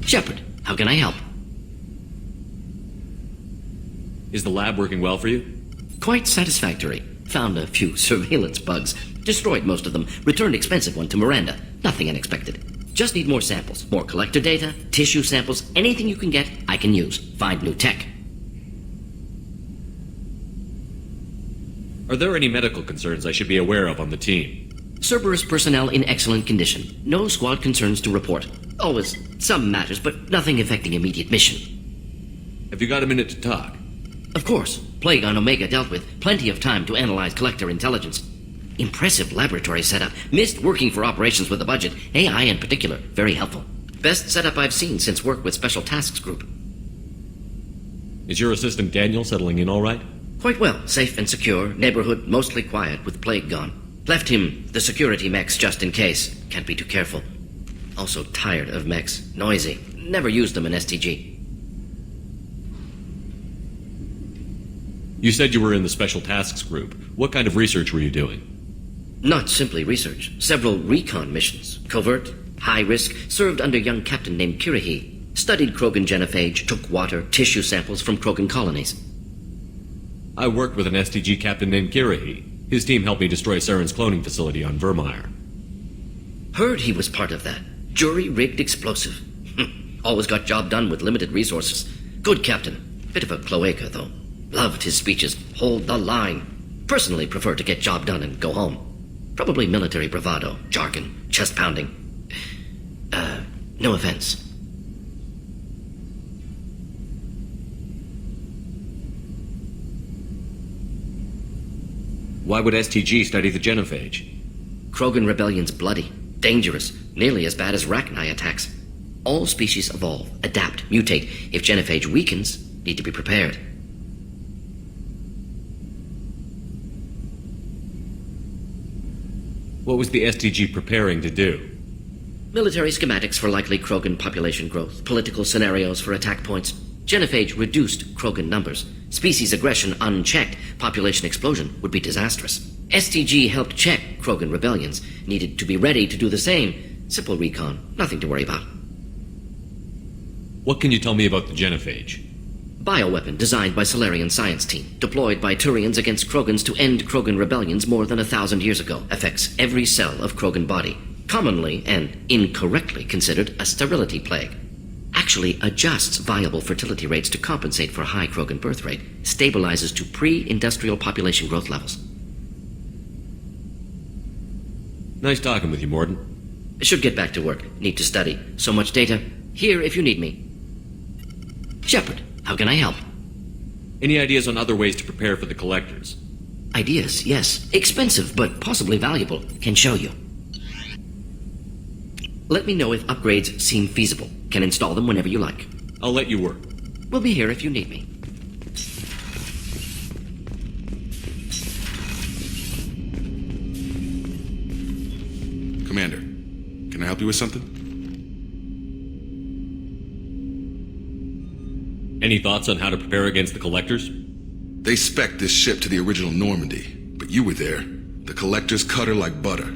Shepard, how can I help? Is the lab working well for you? Quite satisfactory. Found a few surveillance bugs. Destroyed most of them. Returned expensive one to Miranda. Nothing unexpected. Just need more samples. More collector data, tissue samples, anything you can get, I can use. Find new tech. Are there any medical concerns I should be aware of on the team? Cerberus personnel in excellent condition. No squad concerns to report. Always some matters, but nothing affecting immediate mission. Have you got a minute to talk? Of course. Plague on Omega dealt with. Plenty of time to analyze collector intelligence. Impressive laboratory setup. Missed working for operations with a budget. AI in particular. Very helpful. Best setup I've seen since work with Special Tasks Group. Is your assistant Daniel settling in all right? Quite well. Safe and secure. Neighborhood mostly quiet with Plague gone. Left him the security mechs just in case. Can't be too careful. Also tired of mechs. Noisy. Never used them in STG. You said you were in the Special Tasks Group. What kind of research were you doing? Not simply research. Several recon missions. Covert, high risk, served under young captain named Kirahi. Studied Krogan genophage, took water, tissue samples from Krogan colonies. I worked with an STG captain named Kirahi. His team helped me destroy Saren's cloning facility on Vermeer. Heard he was part of that. Jury-rigged explosive. Always got job done with limited resources. Good captain. Bit of a cloaca, though. Loved his speeches. Hold the line. Personally prefer to get job done and go home. Probably military bravado, jargon, chest pounding. No offense. Why would STG study the genophage? Krogan rebellion's bloody, dangerous, nearly as bad as Rachni attacks. All species evolve, adapt, mutate. If genophage weakens, need to be prepared. What was the STG preparing to do? Military schematics for likely Krogan population growth, political scenarios for attack points. Genophage reduced Krogan numbers. Species aggression unchecked, population explosion would be disastrous. STG helped check Krogan rebellions. Needed to be ready to do the same. Simple recon, nothing to worry about. What can you tell me about the genophage? Bioweapon designed by Solarian science team, deployed by Turians against Krogans to end Krogan rebellions more than 1,000 years ago. Affects every cell of Krogan body. Commonly and incorrectly considered a sterility plague. Actually adjusts viable fertility rates to compensate for high Krogan birth rate. Stabilizes to pre-industrial population growth levels. Nice talking with you, Morden. Should get back to work. Need to study. So much data. Here if you need me. Shepard, how can I help? Any ideas on other ways to prepare for the collectors? Ideas, yes. Expensive, but possibly valuable. Can show you. Let me know if upgrades seem feasible. Can install them whenever you like. I'll let you work. We'll be here if you need me. Commander, can I help you with something? Any thoughts on how to prepare against the collectors? They spec'd this ship to the original Normandy, but you were there. The collectors cut her like butter.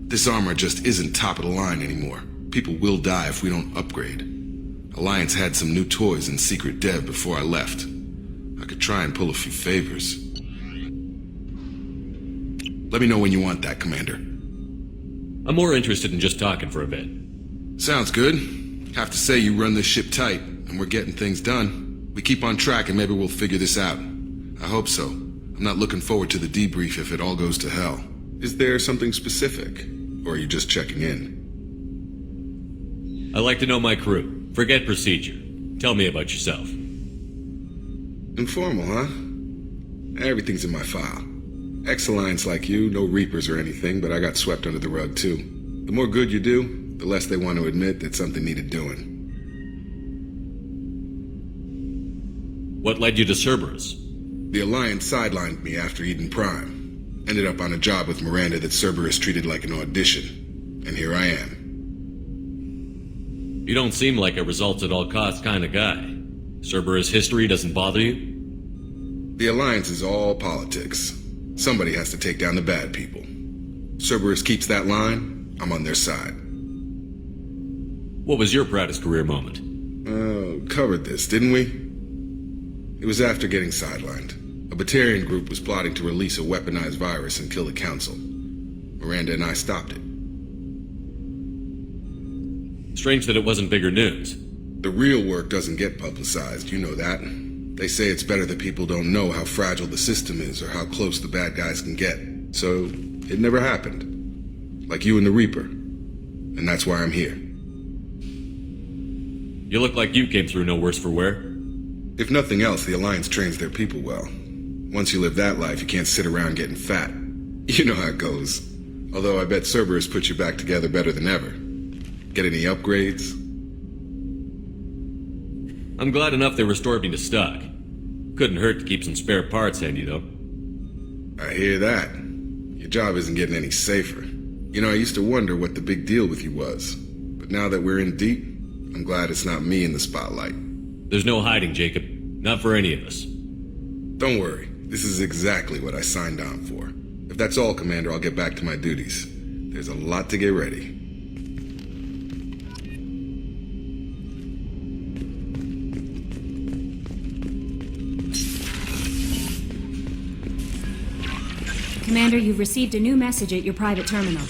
This armor just isn't top of the line anymore. People will die if we don't upgrade. Alliance had some new toys in secret dev before I left. I could try and pull a few favors. Let me know when you want that, Commander. I'm more interested in just talking for a bit. Sounds good. Have to say you run this ship tight, and we're getting things done. We keep on track and maybe we'll figure this out. I hope so. I'm not looking forward to the debrief if it all goes to hell. Is there something specific? Or are you just checking in? I like to know my crew. Forget procedure. Tell me about yourself. Informal, huh? Everything's in my file. Ex-Alliance like you, no Reapers or anything, but I got swept under the rug too. The more good you do, the less they want to admit that something needed doing. What led you to Cerberus? The Alliance sidelined me after Eden Prime. Ended up on a job with Miranda that Cerberus treated like an audition. And here I am. You don't seem like a results-at-all-costs kind of guy. Cerberus history doesn't bother you? The Alliance is all politics. Somebody has to take down the bad people. Cerberus keeps that line, I'm on their side. What was your proudest career moment? Covered this, didn't we? It was after getting sidelined. A Batarian group was plotting to release a weaponized virus and kill the council. Miranda and I stopped it. Strange that it wasn't bigger news. The real work doesn't get publicized, you know that. They say it's better that people don't know how fragile the system is or how close the bad guys can get. So, it never happened. Like you and the Reaper. And that's why I'm here. You look like you came through no worse for wear. If nothing else, the Alliance trains their people well. Once you live that life, you can't sit around getting fat. You know how it goes. Although I bet Cerberus put you back together better than ever. Get any upgrades? I'm glad enough they restored me to stock. Couldn't hurt to keep some spare parts handy, though. I hear that. Your job isn't getting any safer. You know, I used to wonder what the big deal with you was. But now that we're in deep, I'm glad it's not me in the spotlight. There's no hiding, Jacob. Not for any of us. Don't worry. This is exactly what I signed on for. If that's all, Commander, I'll get back to my duties. There's a lot to get ready. Commander, you've received a new message at your private terminal.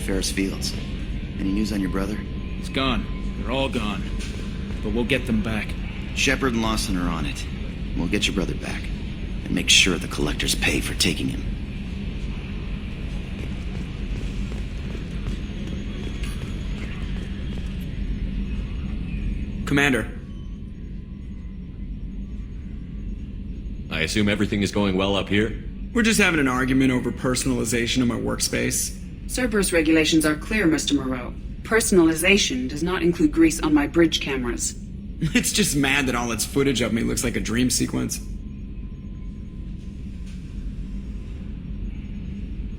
Ferris Fields. Any news on your brother? He's gone. They're all gone. But we'll get them back. Shepard and Lawson are on it. We'll get your brother back. And make sure the collectors pay for taking him. Commander. I assume everything is going well up here? We're just having an argument over personalization of my workspace. Cerberus regulations are clear, Mr. Moreau. Personalization does not include grease on my bridge cameras. It's just mad that all its footage of me looks like a dream sequence.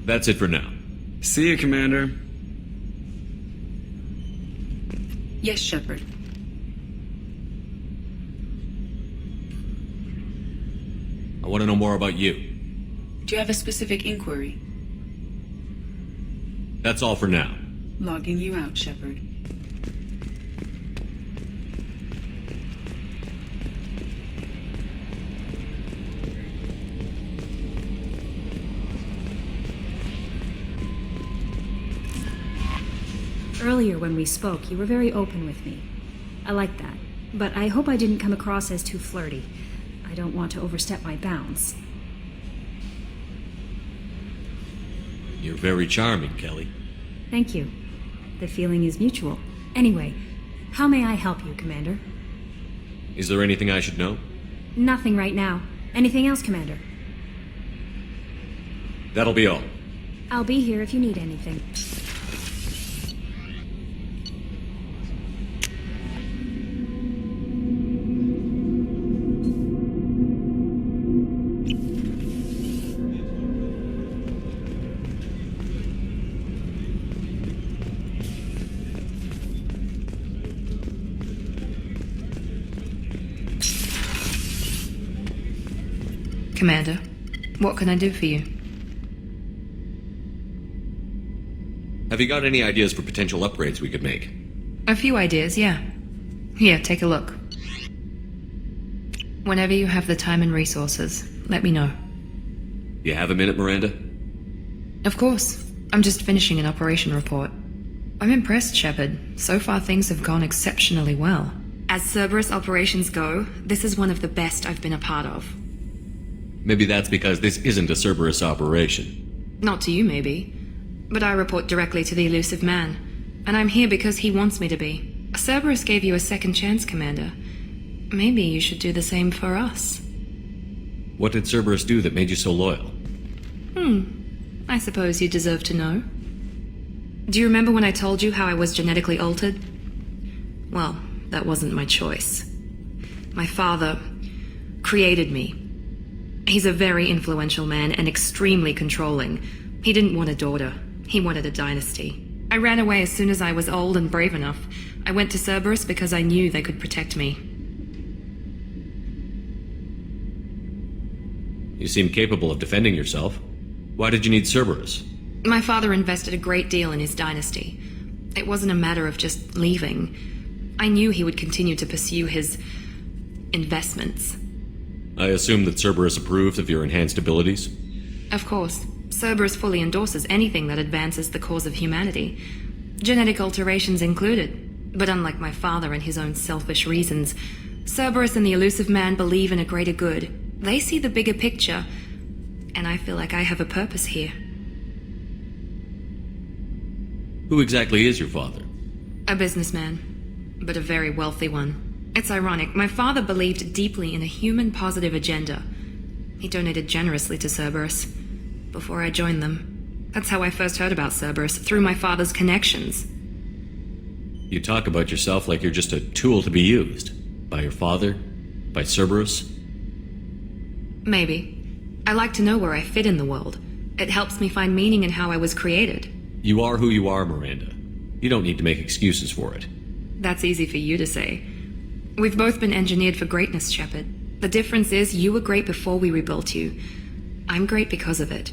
That's it for now. See you, Commander. Yes, Shepard. I want to know more about you. Do you have a specific inquiry? That's all for now. Logging you out, Shepard. Earlier when we spoke, you were very open with me. I like that, but I hope I didn't come across as too flirty. I don't want to overstep my bounds. You're very charming, Kelly. Thank you. The feeling is mutual. Anyway, how may I help you, Commander? Is there anything I should know? Nothing right now. Anything else, Commander? That'll be all. I'll be here if you need anything. Commander, what can I do for you? Have you got any ideas for potential upgrades we could make? A few ideas, yeah. Here, take a look. Whenever you have the time and resources, let me know. You have a minute, Miranda? Of course. I'm just finishing an operation report. I'm impressed, Shepard. So far things have gone exceptionally well. As Cerberus operations go, this is one of the best I've been a part of. Maybe that's because this isn't a Cerberus operation. Not to you, maybe. But I report directly to the elusive man. And I'm here because he wants me to be. Cerberus gave you a second chance, Commander. Maybe you should do the same for us. What did Cerberus do that made you so loyal? I suppose you deserve to know. Do you remember when I told you how I was genetically altered? Well, that wasn't my choice. my father, created me. He's a very influential man and extremely controlling. He didn't want a daughter. He wanted a dynasty. I ran away as soon as I was old and brave enough. I went to Cerberus because I knew they could protect me. You seem capable of defending yourself. Why did you need Cerberus? My father invested a great deal in his dynasty. It wasn't a matter of just leaving. I knew he would continue to pursue his investments. I assume that Cerberus approves of your enhanced abilities? Of course. Cerberus fully endorses anything that advances the cause of humanity. Genetic alterations included. But unlike my father and his own selfish reasons, Cerberus and the elusive man believe in a greater good. They see the bigger picture, and I feel like I have a purpose here. Who exactly is your father? A businessman, but a very wealthy one. It's ironic. My father believed deeply in a human-positive agenda. He donated generously to Cerberus before I joined them. That's how I first heard about Cerberus, through my father's connections. You talk about yourself like you're just a tool to be used. By your father? By Cerberus? Maybe. I like to know where I fit in the world. It helps me find meaning in how I was created. You are who you are, Miranda. You don't need to make excuses for it. That's easy for you to say. We've both been engineered for greatness, Shepard. The difference is you were great before we rebuilt you. I'm great because of it.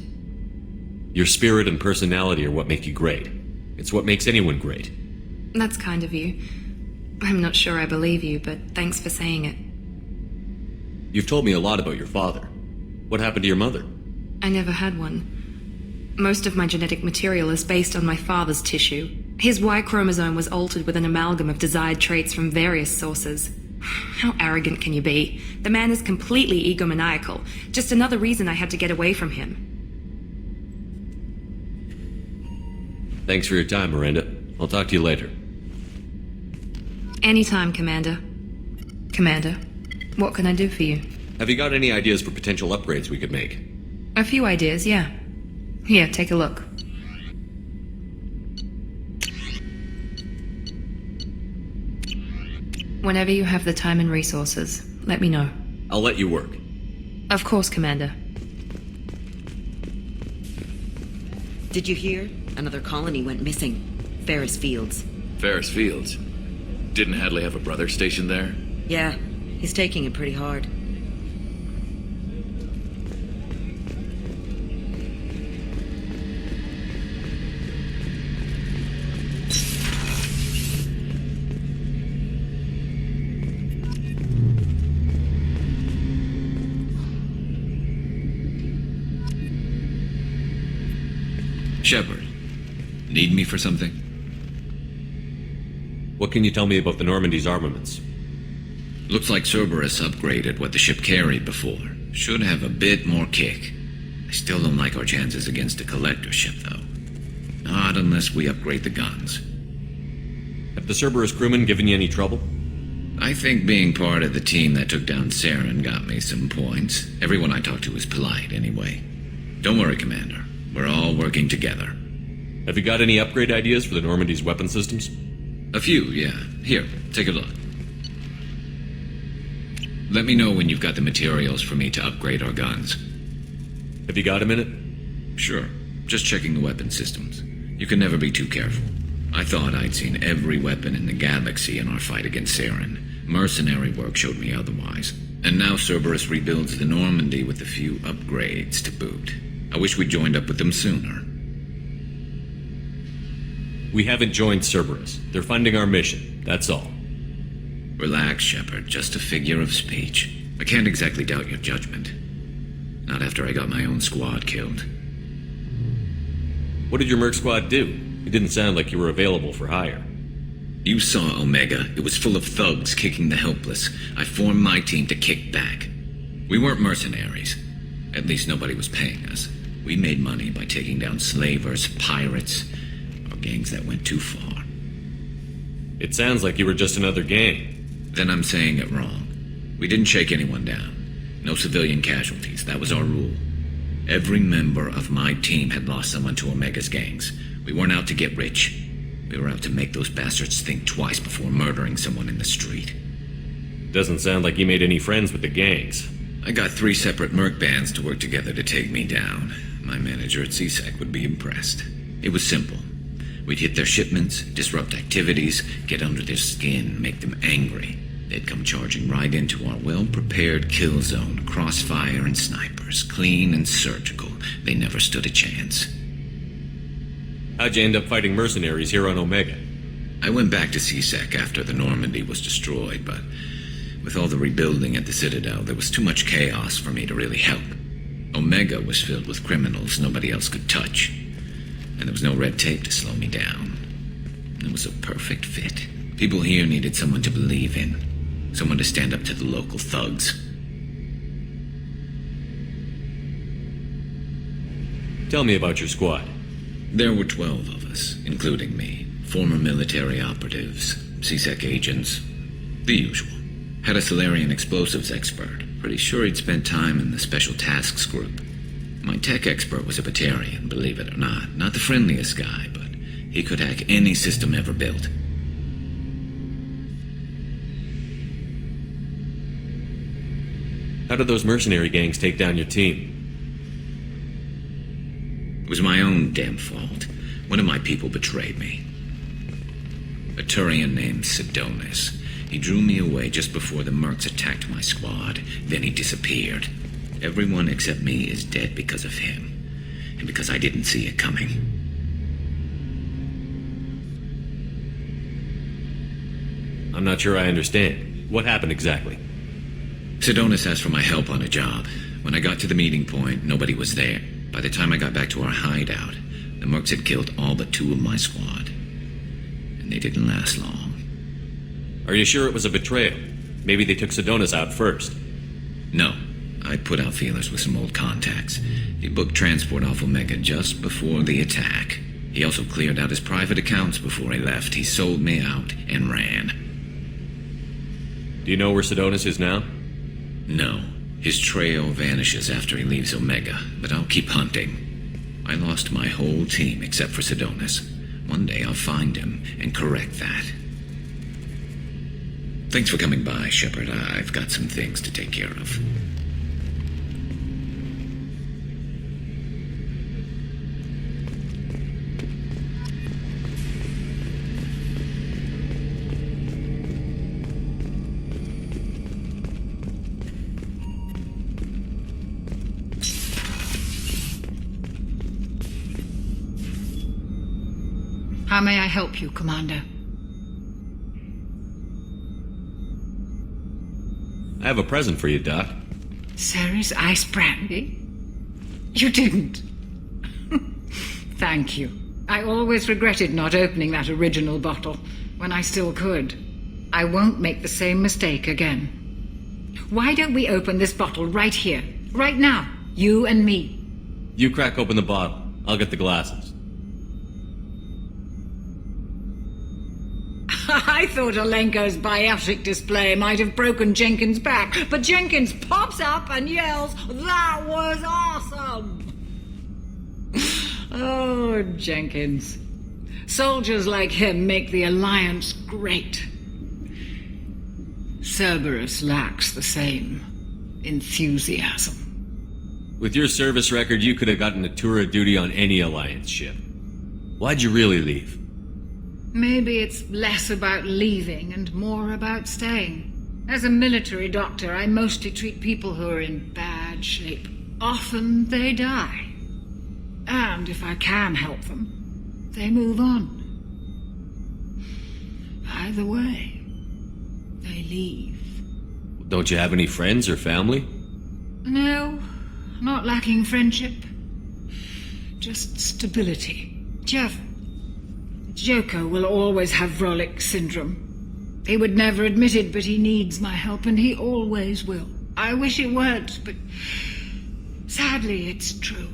Your spirit and personality are what make you great. It's what makes anyone great. That's kind of you. I'm not sure I believe you, but thanks for saying it. You've told me a lot about your father. What happened to your mother? I never had one. Most of my genetic material is based on my father's tissue. His Y chromosome was altered with an amalgam of desired traits from various sources. How arrogant can you be? The man is completely egomaniacal. Just another reason I had to get away from him. Thanks for your time, Miranda. I'll talk to you later. Anytime, Commander. Commander, what can I do for you? Have you got any ideas for potential upgrades we could make? A few ideas, yeah. Here, take a look. Whenever you have the time and resources, let me know. I'll let you work. Of course, Commander. Did you hear? Another colony went missing. Ferris Fields. Ferris Fields? Didn't Hadley have a brother stationed there? Yeah, he's taking it pretty hard. Shepard, need me for something? What can you tell me about the Normandy's armaments? Looks like Cerberus upgraded what the ship carried before. Should have a bit more kick. I still don't like our chances against a collector ship, though. Not unless we upgrade the guns. Have the Cerberus crewmen given you any trouble? I think being part of the team that took down Saren got me some points. Everyone I talked to was polite, anyway. Don't worry, Commander. We're all working together. Have you got any upgrade ideas for the Normandy's weapon systems? A few, yeah. Here, take a look. Let me know when you've got the materials for me to upgrade our guns. Have you got a minute? Sure. Just checking the weapon systems. You can never be too careful. I thought I'd seen every weapon in the galaxy in our fight against Saren. Mercenary work showed me otherwise. And now Cerberus rebuilds the Normandy with a few upgrades to boot. I wish we'd joined up with them sooner. We haven't joined Cerberus. They're funding our mission, that's all. Relax, Shepard. Just a figure of speech. I can't exactly doubt your judgment. Not after I got my own squad killed. What did your merc squad do? It didn't sound like you were available for hire. You saw Omega. It was full of thugs kicking the helpless. I formed my team to kick back. We weren't mercenaries. At least nobody was paying us. We made money by taking down slavers, pirates, or gangs that went too far. It sounds like you were just another gang. Then I'm saying it wrong. We didn't shake anyone down. No civilian casualties. That was our rule. Every member of my team had lost someone to Omega's gangs. We weren't out to get rich. We were out to make those bastards think twice before murdering someone in the street. Doesn't sound like you made any friends with the gangs. I got 3 separate merc bands to work together to take me down. My manager at CSEC would be impressed. It was simple. We'd hit their shipments, disrupt activities, get under their skin, make them angry. They'd come charging right into our well-prepared kill zone, crossfire and snipers, clean and surgical. They never stood a chance. How'd you end up fighting mercenaries here on Omega? I went back to CSEC after the Normandy was destroyed, but with all the rebuilding at the Citadel, there was too much chaos for me to really help. Omega was filled with criminals nobody else could touch, and there was no red tape to slow me down. It was a perfect fit. People here needed someone to believe in, someone to stand up to the local thugs. Tell me about your squad. There were 12 of us, including me. Former military operatives, CSEC agents, the usual. Had a Solarian explosives expert. Pretty sure he'd spent time in the Special Tasks Group. My tech expert was a Batarian, believe it or not. Not the friendliest guy, but he could hack any system ever built. How did those mercenary gangs take down your team? It was my own damn fault. One of my people betrayed me. A Turian named Sidonis. He drew me away just before the mercs attacked my squad. Then he disappeared. Everyone except me is dead because of him. And because I didn't see it coming. I'm not sure I understand. What happened exactly? Sidonis asked for my help on a job. When I got to the meeting point, nobody was there. By the time I got back to our hideout, the mercs had killed all but 2 of my squad. And they didn't last long. Are you sure it was a betrayal? Maybe they took Sidonis out first. No. I put out feelers with some old contacts. He booked transport off Omega just before the attack. He also cleared out his private accounts before he left. He sold me out and ran. Do you know where Sidonis is now? No. His trail vanishes after he leaves Omega, but I'll keep hunting. I lost my whole team except for Sidonis. One day I'll find him and correct that. Thanks for coming by, Shepard. I've got some things to take care of. How may I help you, Commander? I have a present for you, Doc. Sarah's ice brandy? You didn't. Thank you. I always regretted not opening that original bottle when I still could. I won't make the same mistake again. Why don't we open this bottle right here, right now, you and me? You crack open the bottle. I'll get the glasses. I thought Alenko's biotic display might have broken Jenkins' back, but Jenkins pops up and yells, "That was awesome!" Oh, Jenkins. Soldiers like him make the Alliance great. Cerberus lacks the same enthusiasm. With your service record, you could have gotten a tour of duty on any Alliance ship. Why'd you really leave? Maybe it's less about leaving and more about staying. As a military doctor, I mostly treat people who are in bad shape. Often they die. And if I can help them, they move on. Either way, they leave. Don't you have any friends or family? No, not lacking friendship. Just stability. Jeff. Joker will always have Vrolik syndrome. He would never admit it, but he needs my help, and he always will. I wish it weren't, but sadly it's true.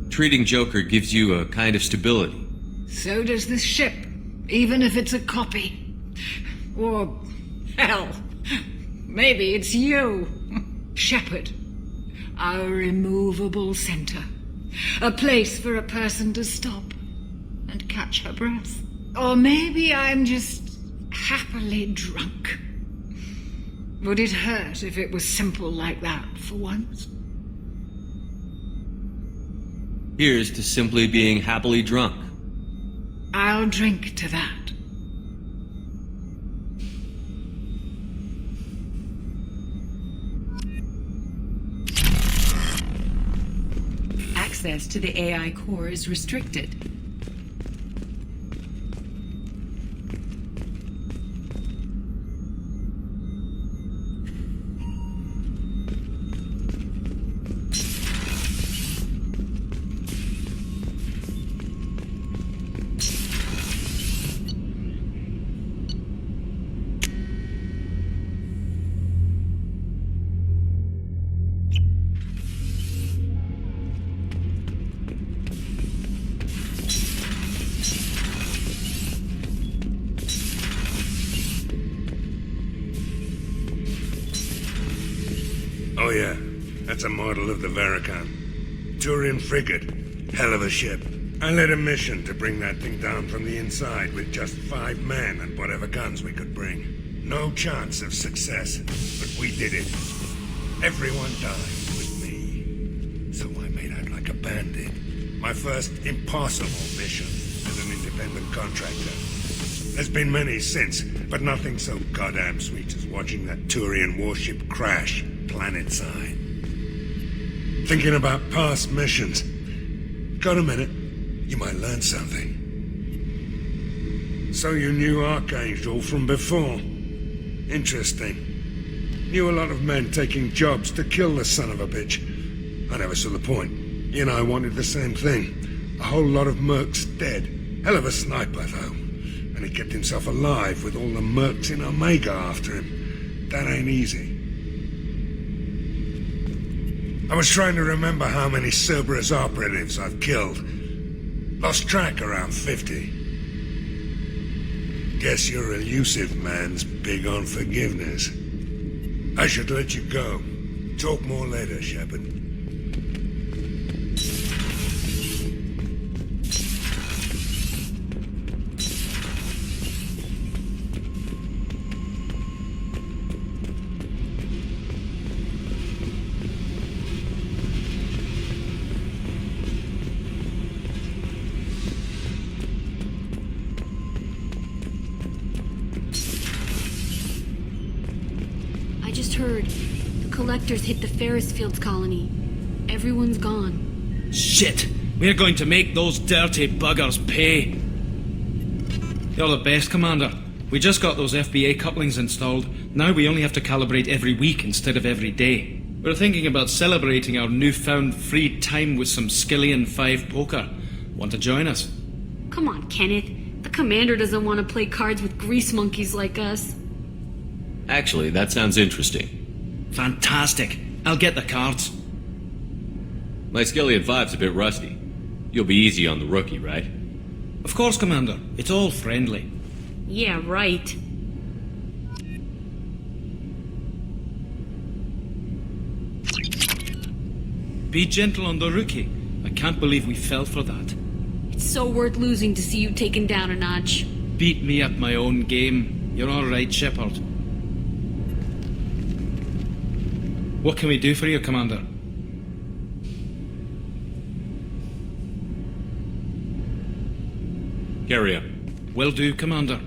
Treating Joker gives you a kind of stability. So does this ship, even if it's a copy. Or, hell, maybe it's you, Shepard. Our immovable center. A place for a person to stop and catch her breath. Or maybe I'm just happily drunk. Would it hurt if it was simple like that for once? Here's to simply being happily drunk. I'll drink to that. Access to the AI core is restricted. Oh yeah, that's a model of the Veracon. Turian frigate. Hell of a ship. I led a mission to bring that thing down from the inside with just 5 men and whatever guns we could bring. No chance of success, but we did it. Everyone died with me. So I made out like a bandit. My first impossible mission as an independent contractor. There's been many since, but nothing so goddamn sweet as watching that Turian warship crash planet-side. Thinking about past missions. Got a minute? You might learn something. So you knew Archangel from before? Interesting. Knew a lot of men taking jobs to kill the son of a bitch. I never saw the point. You know, I wanted the same thing. A whole lot of mercs dead. Hell of a sniper, though. And he kept himself alive with all the mercs in Omega after him. That ain't easy. I was trying to remember how many Cerberus operatives I've killed. Lost track around 50. Guess your elusive man's big on forgiveness. I should let you go. Talk more later, Shepard. Collectors hit the Ferris Fields colony. Everyone's gone. Shit! We're going to make those dirty buggers pay. You're the best, Commander. We just got those FBA couplings installed. Now we only have to calibrate every week instead of every day. We're thinking about celebrating our newfound free time with some Skillian 5 poker. Want to join us? Come on, Kenneth. The Commander doesn't want to play cards with grease monkeys like us. Actually, that sounds interesting. Fantastic. I'll get the cards. My Skillian 5's a bit rusty. You'll be easy on the rookie, right? Of course, Commander. It's all friendly. Yeah, right. Be gentle on the rookie. I can't believe we fell for that. It's so worth losing to see you taken down a notch. Beat me at my own game. You're all right, Shepard. What can we do for you, Commander? Carry on. Will do, Commander.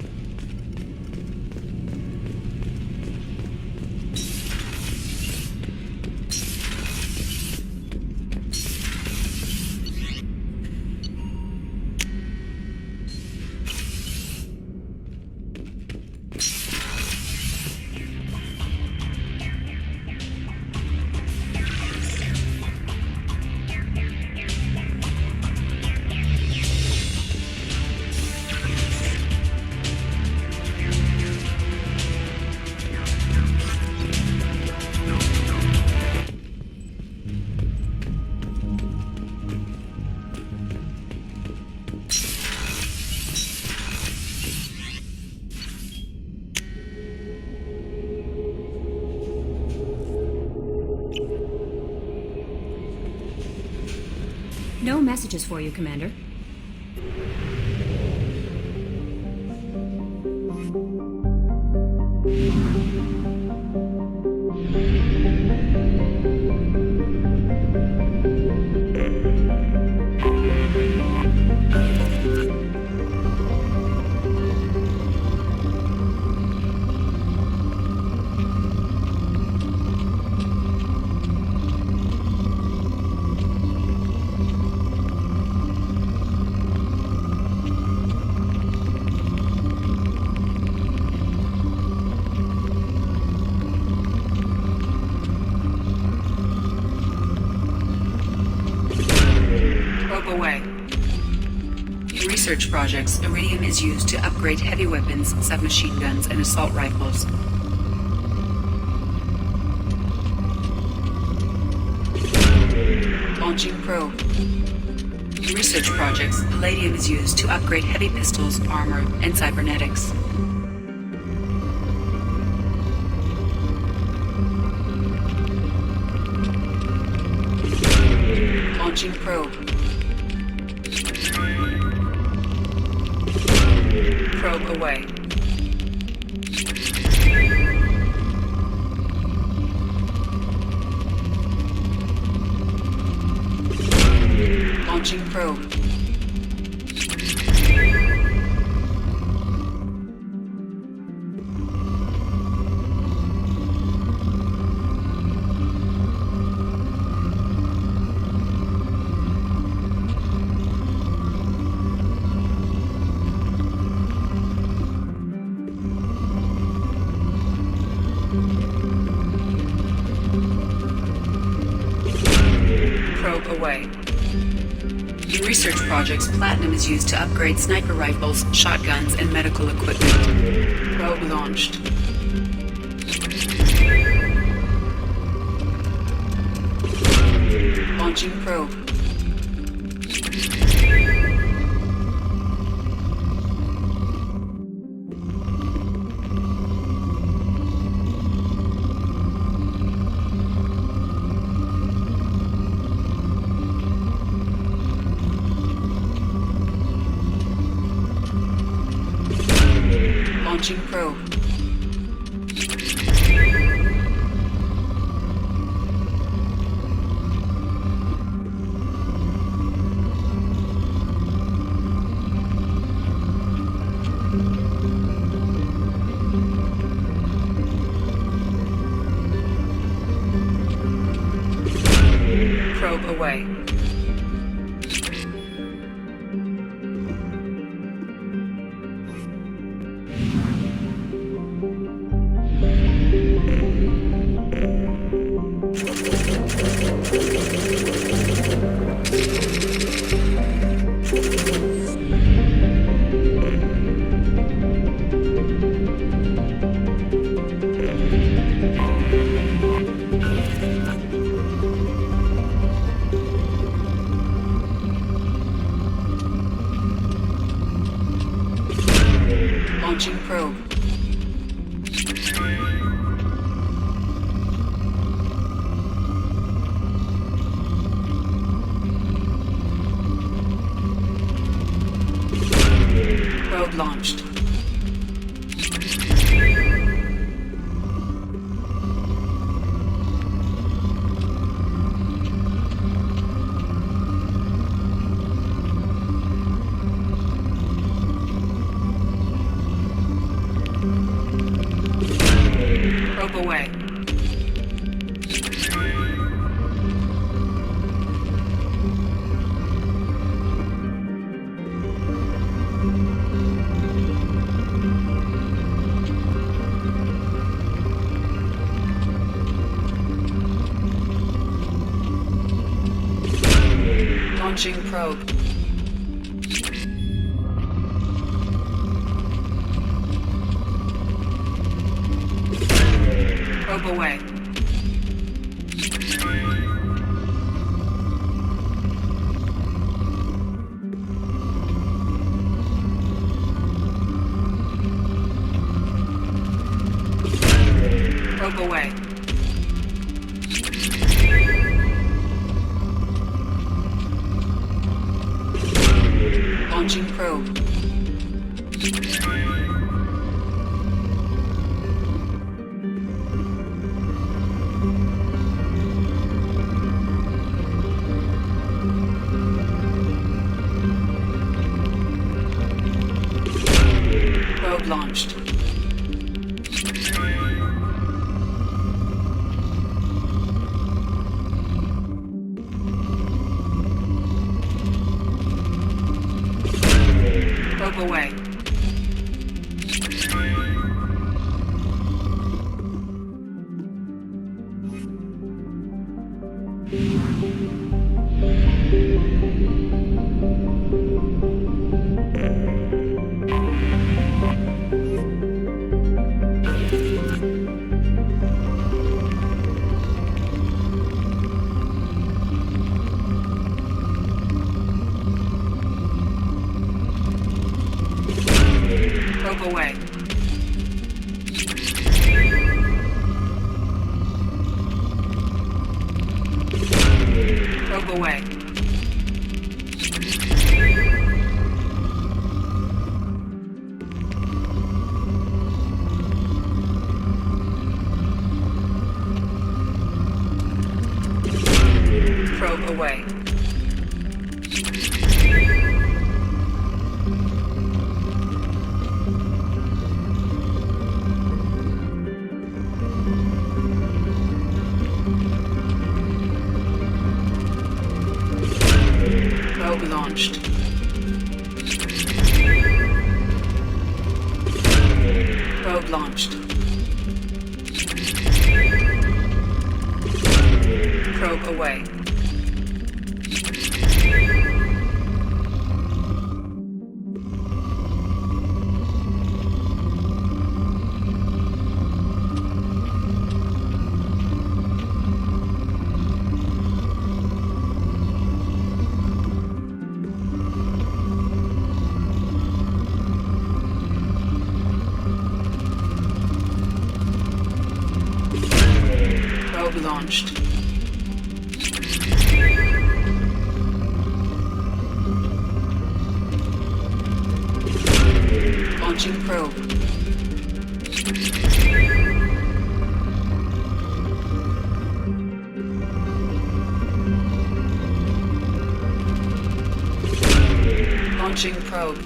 No messages for you, Commander. research projects, iridium is used to upgrade heavy weapons, submachine guns, and assault rifles. Launching probe. In research projects, palladium is used to upgrade heavy pistols, armor, and cybernetics. Launching probe. Probe away. Launching probe. Probe away. In research projects, platinum is used to upgrade sniper rifles, shotguns, and medical equipment. Probe launched. Launching probe. Launching probe. Probe away. Launching probe. Probe launched. Probe away. Launching probe. Probe away. Probe away. Launching probe. Probe launched. Probe away. Probe away. Probe away. Probe away. Probe launched. Probe launched. Probe away. Probe launched. Launching probe. Launching probe.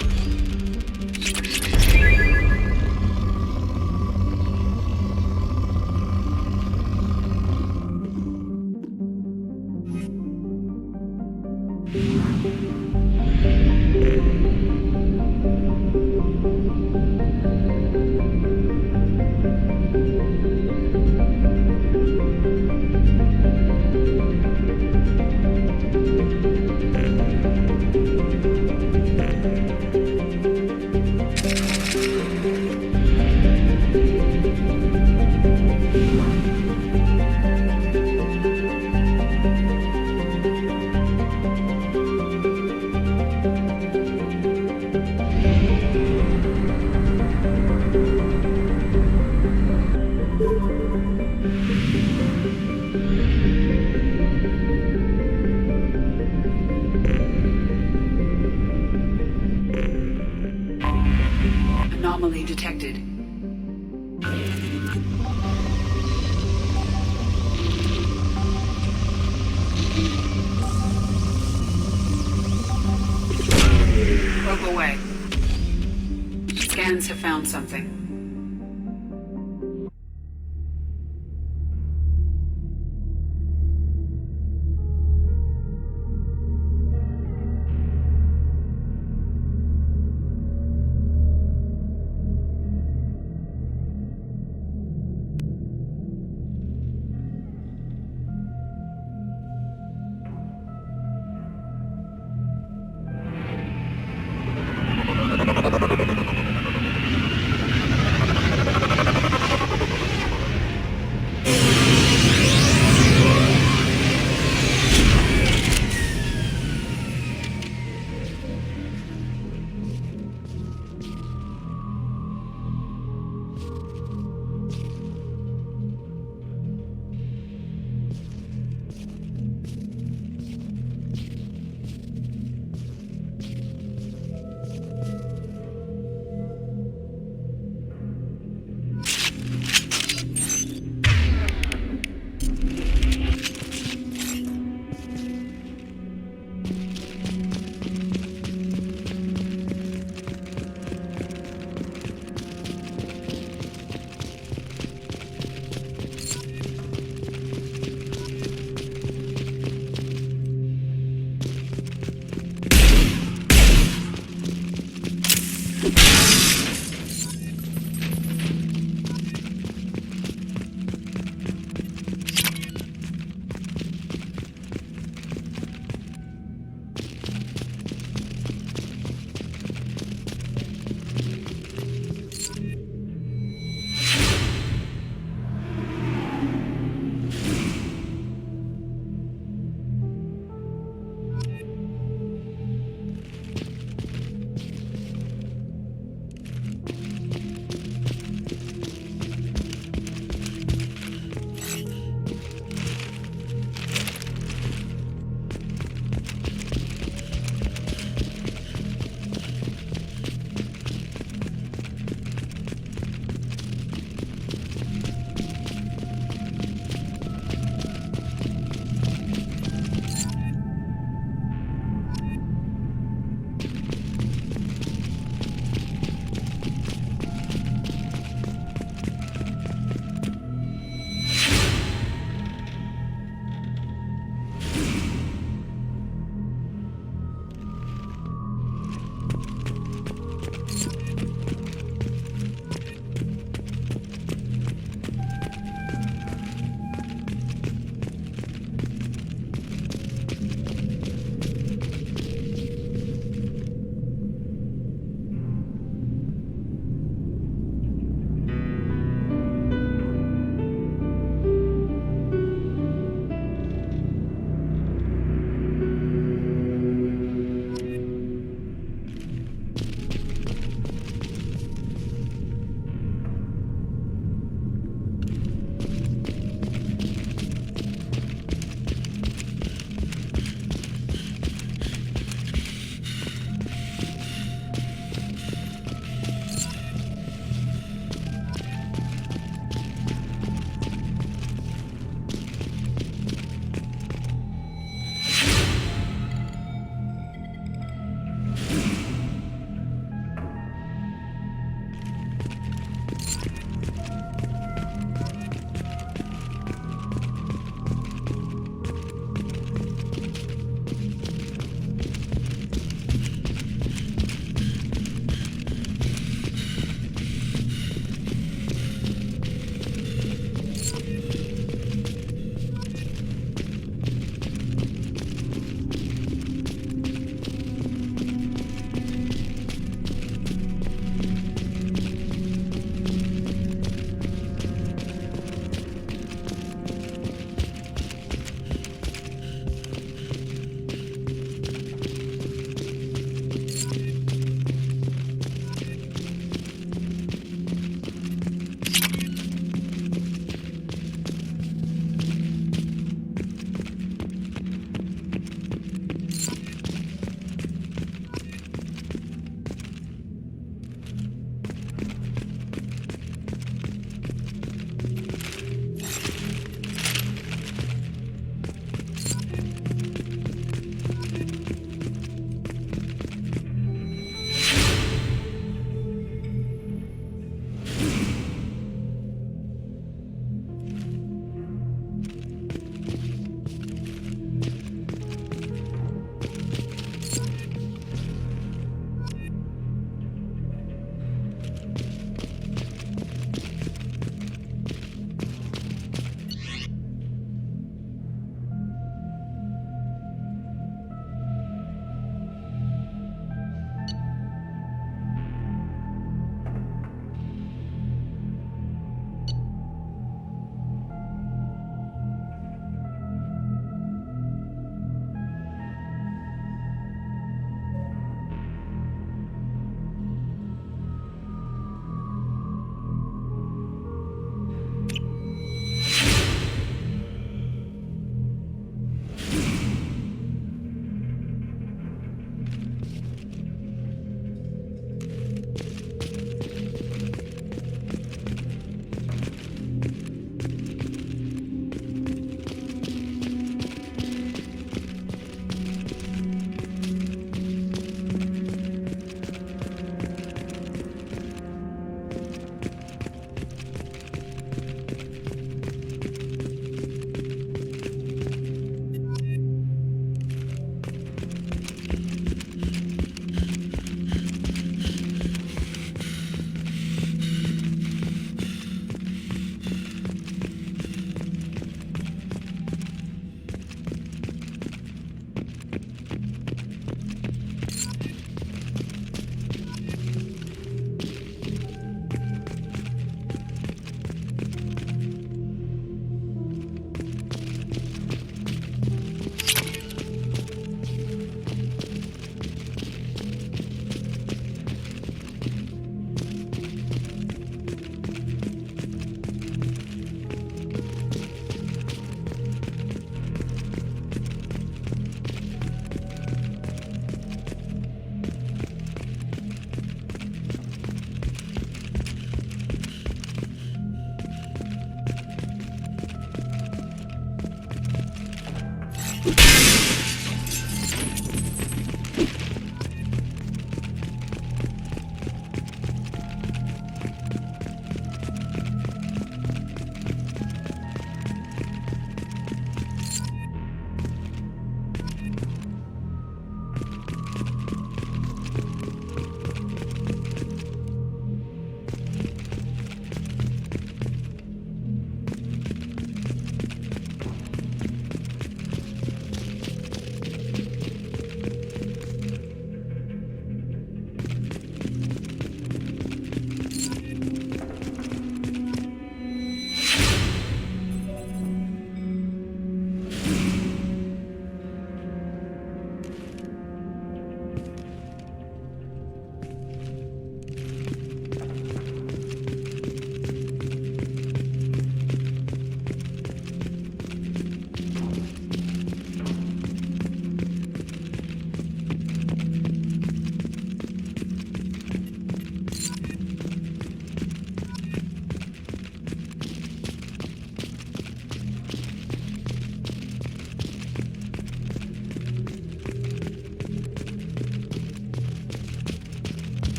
Anomaly detected. Probe away. Scans have found something.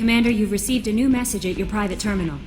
Commander, you've received a new message at your private terminal.